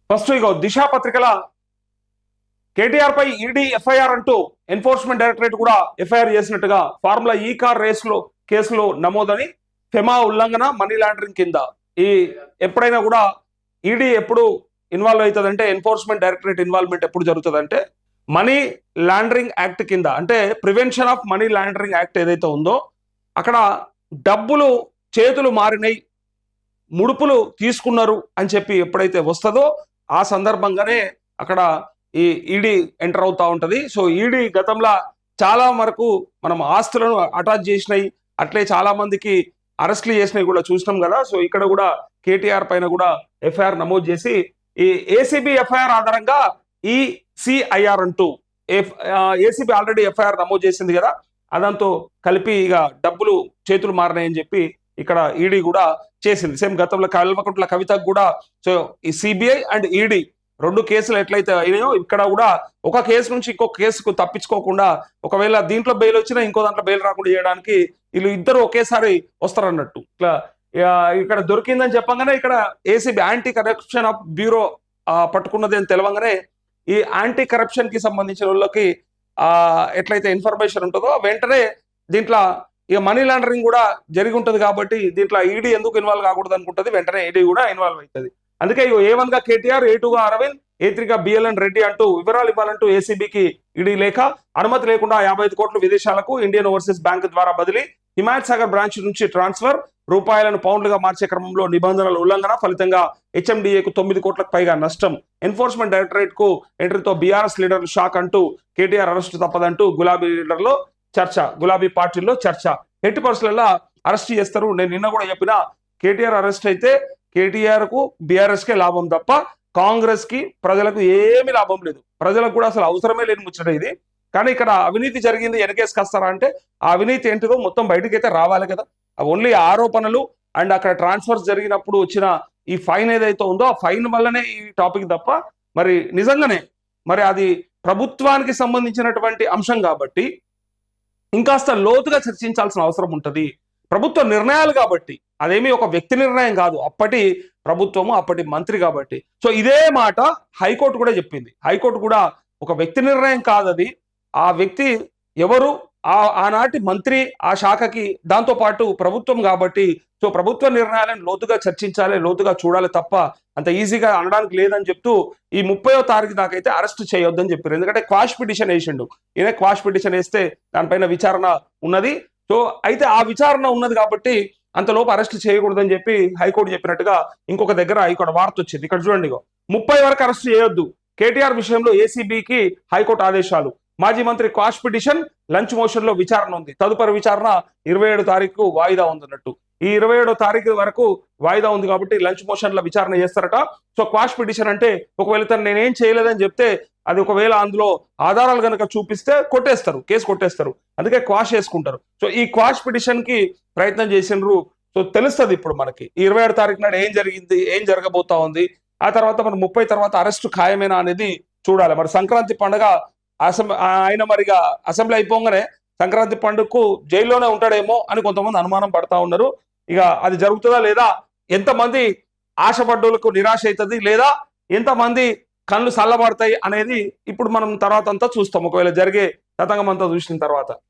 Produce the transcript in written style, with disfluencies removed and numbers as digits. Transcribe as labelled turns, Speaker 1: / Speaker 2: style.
Speaker 1: First ఇగో దిశ పత్రికల కేటీఆర్ పై ED FIR అంటూ enforcement directorate కూడా ఎఫ్ఐఆర్ చేసినట్టుగా ఫార్ములా ఈ కార్ రేసులో కేసులో నమోదని ఫెమా ఉల్లంఘన మనీ లాండరింగ్ కింద ఈ ఎప్పుడైనా కూడా ఈడీ ఎప్పుడు ఇన్వాల్వ్ అవుతుందంటే ఎన్ఫోర్స్మెంట్ డైరెక్టరేట్ ఇన్వాల్వ్మెంట్ ఎప్పుడు జరుగుతుందంటే మనీ లాండరింగ్ యాక్ట్ కింద అంటే prevention of money laundering act ఏదైతే ఉందో అక్కడ డబ్బులు చేతులు మారినాయి ముడుపులు తీసుకున్నారు అని చెప్పి ఎప్పుడైతే వస్తుందో ఆ సందర్భంగానే అక్కడ ఈ ఈడీ ఎంటర్ అవుతా ఉంటది. సో ఈడీ గతంలో చాలా వరకు మనం ఆస్తులను అటాచ్ చేసినాయి, అట్లే చాలా మందికి అరెస్ట్లు చేసినవి కూడా చూసినాం కదా. సో ఇక్కడ కూడా కేటీఆర్ పైన కూడా ఎఫ్ఐఆర్ నమోదు చేసి ఈ ఏసీబీ ఎఫ్ఐఆర్ ఆధారంగా ఈ సిఐఆర్ అంటూ ఏసీబీ ఆల్రెడీ ఎఫ్ఐఆర్ నమోదు చేసింది కదా, అదంతో కలిపి ఇక డబ్బులు చేతులు మారినాయని చెప్పి ఇక్కడ ఈడీ కూడా చేసింది. సేమ్ గతంలో కల్వకుంట్ల కవితకు కూడా సో ఈ సిబిఐ అండ్ ఈడీ రెండు కేసులు ఎట్లయితే అయినాయో ఇక్కడ కూడా ఒక కేసు నుంచి ఇంకో కేసుకు తప్పించుకోకుండా ఒకవేళ దీంట్లో బెయిల్ వచ్చినా ఇంకో దాంట్లో బెయిల్ రాకుండా చేయడానికి వీళ్ళు ఇద్దరు ఒకేసారి వస్తారన్నట్టు. ఇట్లా ఇక్కడ దొరికిందని చెప్పగానే ఇక్కడ ACB anti corruption of bureau పట్టుకున్నది అని తెలవంగానే ఈ యాంటీ కరప్షన్ కి సంబంధించిన వాళ్ళకి ఎట్లయితే ఇన్ఫర్మేషన్ ఉంటుందో వెంటనే దీంట్లో ఇక మనీ లాండరింగ్ కూడా జరిగి ఉంటుంది కాబట్టి దీంట్లో ఈడీ ఎందుకు ఇన్వాల్వ్ కాకూడదు అనుకుంటుంది, వెంటనే ఈడీ కూడా ఇన్వాల్వ్ అవుతుంది. అందుకే A1 గా కేటీఆర్, A2 గా అరవింద్, A3 గా బిఎల్ఎన్ రెడ్డి అంటూ వివరాలు ఇవ్వాలంటూ ఏసీబీకి ఈడీ లేఖ, అనుమతి లేకుండా 55 కోట్లు విదేశాలకు ఇండియన్ ఓవర్సీస్ బ్యాంక్ ద్వారా బదిలీ, హిమాయత్ సాగర్ బ్రాంచ్ నుంచి ట్రాన్స్ఫర్, రూపాయలను పౌండ్లుగా మార్చే క్రమంలో నిబంధనల ఉల్లంఘన ఫలితంగా హెచ్ఎండిఏకు 9 కోట్లకు పైగా నష్టం, ఎన్ఫోర్స్మెంట్ డైరెక్టరేట్ కు ఎంట్రీతో బీఆర్ఎస్ లీడర్లు షాక్ అంటూ కేటీఆర్ అరెస్టు తప్పదంటూ గులాబీ లీడర్లో చర్చ, గులాబీ పార్టీల్లో చర్చ. ఎట్టి పరిస్థితుల్లో అరెస్ట్ చేస్తారు. నేను నిన్న కూడా చెప్పిన కేటీఆర్ అరెస్ట్ అయితే కేటీఆర్ కు బీఆర్ఎస్ కే లాభం తప్ప కాంగ్రెస్ కి ప్రజలకు ఏమీ లాభం లేదు. ప్రజలకు కూడా అసలు అవసరమే లేని ముచ్చట ఇది. కానీ ఇక్కడ అవినీతి జరిగింది వెనకేసుకొస్తారా అంటే ఆ అవినీతి ఏంటిదో మొత్తం బయటకి అయితే రావాలి కదా. ఓన్లీ ఆరోపణలు అండ్ అక్కడ ట్రాన్స్ఫర్స్ జరిగినప్పుడు వచ్చిన ఈ ఫైన్ ఏదైతే ఉందో ఆ ఫైన్ వల్లనే ఈ టాపిక్ తప్ప మరి నిజంగానే మరి అది ప్రభుత్వానికి సంబంధించినటువంటి అంశం కాబట్టి ఇంకాస్త లోతుగా చర్చించాల్సిన అవసరం ఉంటుంది. ప్రభుత్వ నిర్ణయాలు కాబట్టి అదేమి ఒక వ్యక్తి నిర్ణయం కాదు, అప్పటి ప్రభుత్వము అప్పటి మంత్రి కాబట్టి. సో ఇదే మాట హైకోర్టు కూడా చెప్పింది. హైకోర్టు కూడా ఒక వ్యక్తి నిర్ణయం కాదు అది, ఆ వ్యక్తి ఎవరు ఆనాటి మంత్రి ఆ శాఖకి దాంతో పాటు ప్రభుత్వం కాబట్టి సో ప్రభుత్వ నిర్ణయాలను లోతుగా చర్చించాలి, లోతుగా చూడాలి తప్ప అంత ఈజీగా అనడానికి లేదని చెప్తూ ఈ 30వ తారీఖు దాకైతే అరెస్ట్ చేయొద్దని చెప్పారు. ఎందుకంటే క్వాష్ పిటిషన్ వేసిండు ఈయన, క్వాష్ పిటిషన్ వేస్తే దానిపైన విచారణ ఉన్నది. సో అయితే ఆ విచారణ ఉన్నది కాబట్టి అంతలోపు అరెస్ట్ చేయకూడదని చెప్పి హైకోర్టు చెప్పినట్టుగా ఇంకొక దగ్గర ఇక్కడ వార్త వచ్చింది. ఇక్కడ చూడండి, 30 వరకు అరెస్ట్ చేయొద్దు, కేటీఆర్ విషయంలో ఏసీబీకి హైకోర్టు ఆదేశాలు, మాజీ మంత్రి క్వాష్ పిటిషన్ లంచ్ మోషన్ లో విచారణ ఉంది, తదుపరి విచారణ 27 తారీఖు వాయిదా ఉందన్నట్టు. ఈ 27 తారీఖు వరకు వాయిదా ఉంది కాబట్టి లంచ్ మోషన్ లో విచారణ చేస్తారట. సో క్వాష్ పిటిషన్ అంటే ఒకవేళ తను నేనేం చేయలేదని చెప్తే అది ఒకవేళ అందులో ఆధారాలు కనుక చూపిస్తే కొట్టేస్తారు, కేసు కొట్టేస్తారు, అందుకే క్వాష్ చేసుకుంటారు. సో ఈ క్వాష్ పిటిషన్ కి ప్రయత్నం చేసినారు. సో తెలుస్తుంది ఇప్పుడు మనకి 27 తారీఖు నాడు ఏం జరిగింది, ఏం జరగబోతా ఉంది, ఆ తర్వాత మన 30 తర్వాత అరెస్ట్ ఖాయమేనా అనేది చూడాలి. మరి సంక్రాంతి పండుగ ఆయన మరిగా అసెంబ్లీ అయిపోగానే సంక్రాంతి పండుగకు జైల్లోనే ఉంటాడేమో అని కొంతమంది అనుమానం పడతా ఉన్నారు. ఇక అది జరుగుతుందా లేదా, ఎంతమంది ఆశపడ్డోళ్లకు నిరాశ అవుతుంది లేదా ఎంతమంది కళ్ళు చల్లబడతాయి అనేది ఇప్పుడు మనం తర్వాత అంతా చూస్తాం, ఒకవేళ జరిగే తతంగం అంతా చూసిన తర్వాత.